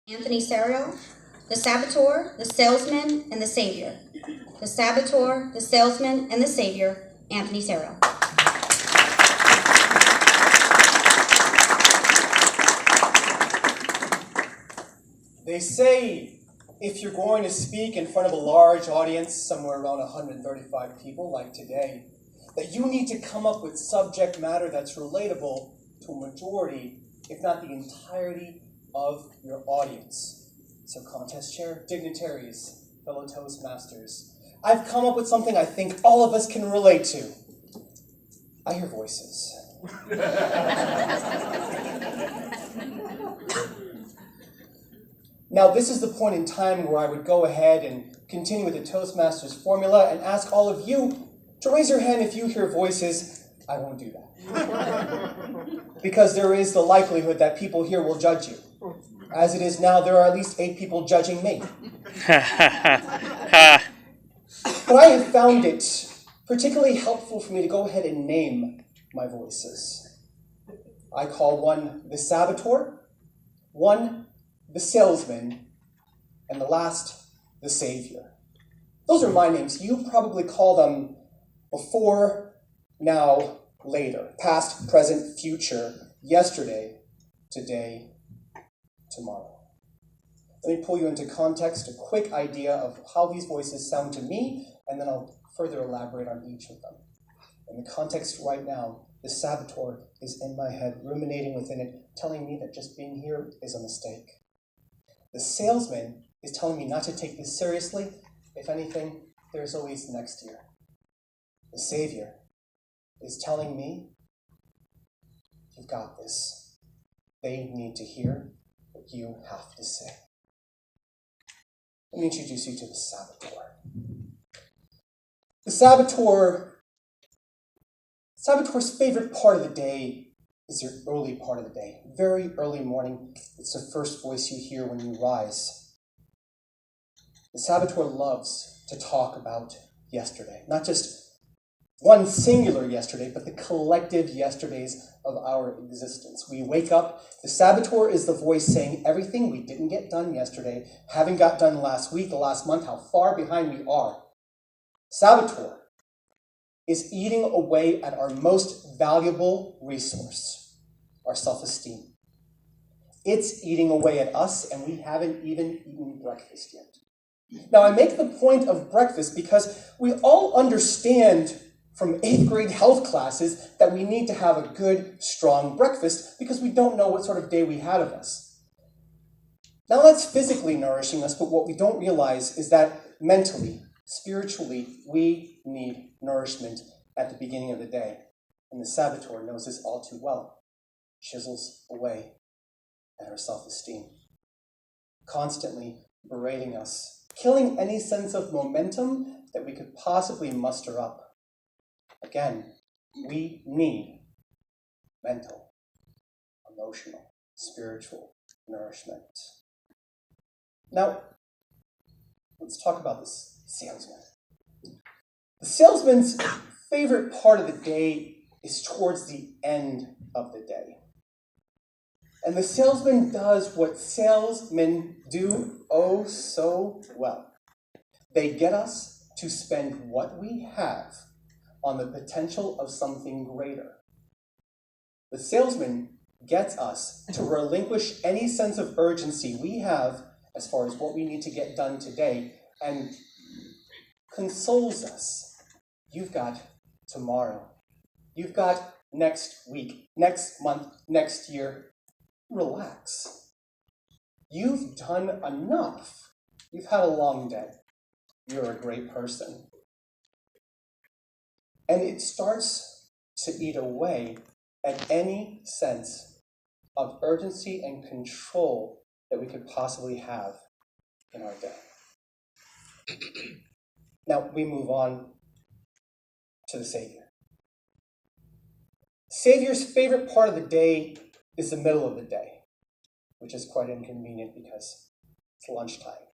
Anthony Serio, the Saboteur, the Salesman, and the Savior. The Saboteur, the Salesman, and the Savior, Anthony Serio. They say if you're going to speak in front of a large audience, somewhere around 135 people like today, that you need to come up with subject matter that's relatable to a majority, if not the entirety of your audience. So contest chair, dignitaries, fellow Toastmasters, I've come up with something I think all of us can relate to. I hear voices. Now, this is the point in time where I would go ahead and continue with the Toastmasters formula and ask all of you to raise your hand if you hear voices. I won't do that. Because there is the likelihood that people here will judge you. As it is now, there are at least 8 people judging me. But I have found it particularly helpful for me to go ahead and name my voices. I call one the Saboteur, one the Salesman, and the last the Savior. Those are my names. You probably call them before, now, later, past, present, future, yesterday, today, tomorrow. Let me pull you into context, a quick idea of how these voices sound to me, and then I'll further elaborate on each of them. In the context right now, the Saboteur is in my head, ruminating within it, telling me that just being here is a mistake. The Salesman is telling me not to take this seriously. If anything, there's always next year. The Savior is telling me, you've got this. They need to hear what you have to say. Let me introduce you to the Saboteur. The Saboteur's favorite part of the day is your early part of the day. Very early morning, it's the first voice you hear when you rise. The Saboteur loves to talk about yesterday. Not just one singular yesterday, but the collective yesterdays of our existence. We wake up, the Saboteur is the voice saying everything we didn't get done yesterday, haven't got done last week, the last month, how far behind we are. Saboteur is eating away at our most valuable resource, our self-esteem. It's eating away at us, and we haven't even eaten breakfast yet. Now, I make the point of breakfast because we all understand from 8th grade health classes that we need to have a good, strong breakfast because we don't know what sort of day we had of us. Now, that's physically nourishing us, but what we don't realize is that mentally, spiritually, we need nourishment at the beginning of the day. And the Saboteur knows this all too well. Chisels away at our self-esteem, constantly berating us, killing any sense of momentum that we could possibly muster up. Again, we need mental, emotional, spiritual nourishment. Now, let's talk about this salesman. The salesman's favorite part of the day is towards the end of the day. And the salesman does what salesmen do oh so well. They get us to spend what we have on the potential of something greater. The salesman gets us to relinquish any sense of urgency we have as far as what we need to get done today and consoles us. You've got tomorrow. You've got next week, next month, next year. Relax. You've done enough. You've had a long day. You're a great person. And it starts to eat away at any sense of urgency and control that we could possibly have in our day. Now we move on to the Savior. Savior's favorite part of the day is the middle of the day, which is quite inconvenient because it's lunchtime.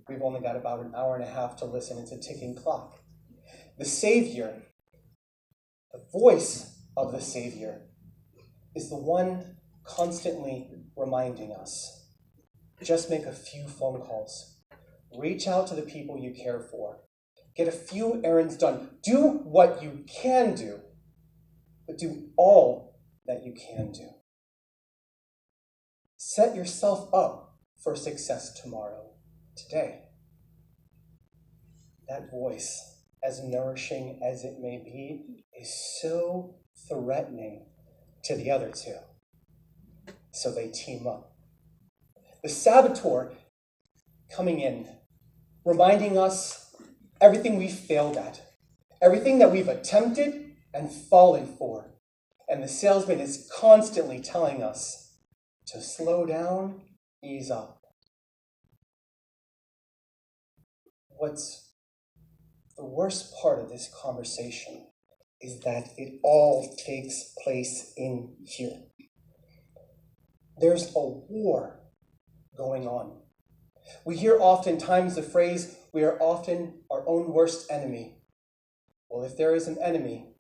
We've only got about an hour and a half to listen. It's a ticking clock. The Savior, the voice of the Savior, is the one constantly reminding us Just make a few phone calls. Reach out to the people you care for. Get a few errands done. Do what you can do, but do all that you can do. Set yourself up for success tomorrow, today. That voice, as nourishing as it may be, is so threatening to the other two. So they team up. The saboteur coming in, reminding us everything we've failed at, everything that we've attempted and fallen for. And the salesman is constantly telling us to slow down, ease up. What's the worst part of this conversation is that it all takes place in here. There's a war going on. We hear oftentimes the phrase, we are often our own worst enemy. Well, if there is an enemy,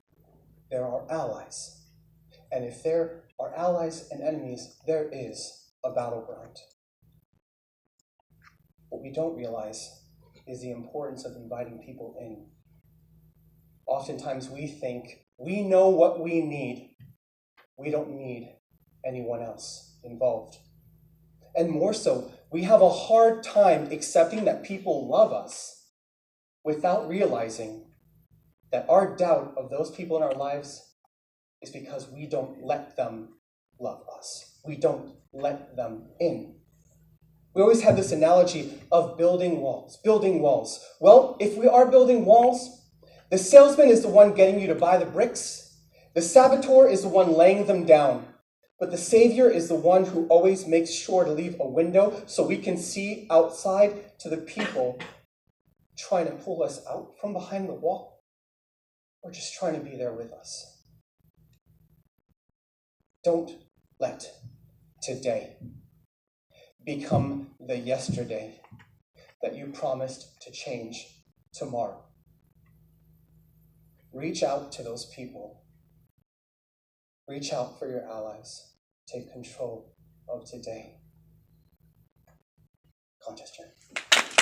there are allies. And if there are allies and enemies, there is a battleground. What we don't realize is the importance of inviting people in. Oftentimes we think we know what we need. We don't need anyone else involved. And more so, we have a hard time accepting that people love us without realizing that our doubt of those people in our lives is because we don't let them love us. We don't let them in. We always have this analogy of building walls, building walls. Well, if we are building walls, the salesman is the one getting you to buy the bricks. The saboteur is the one laying them down. But the Savior is the one who always makes sure to leave a window so we can see outside to the people trying to pull us out from behind the wall or just trying to be there with us. Don't let today become the yesterday that you promised to change tomorrow. Reach out to those people. Reach out for your allies. Take control of today. Contest chair.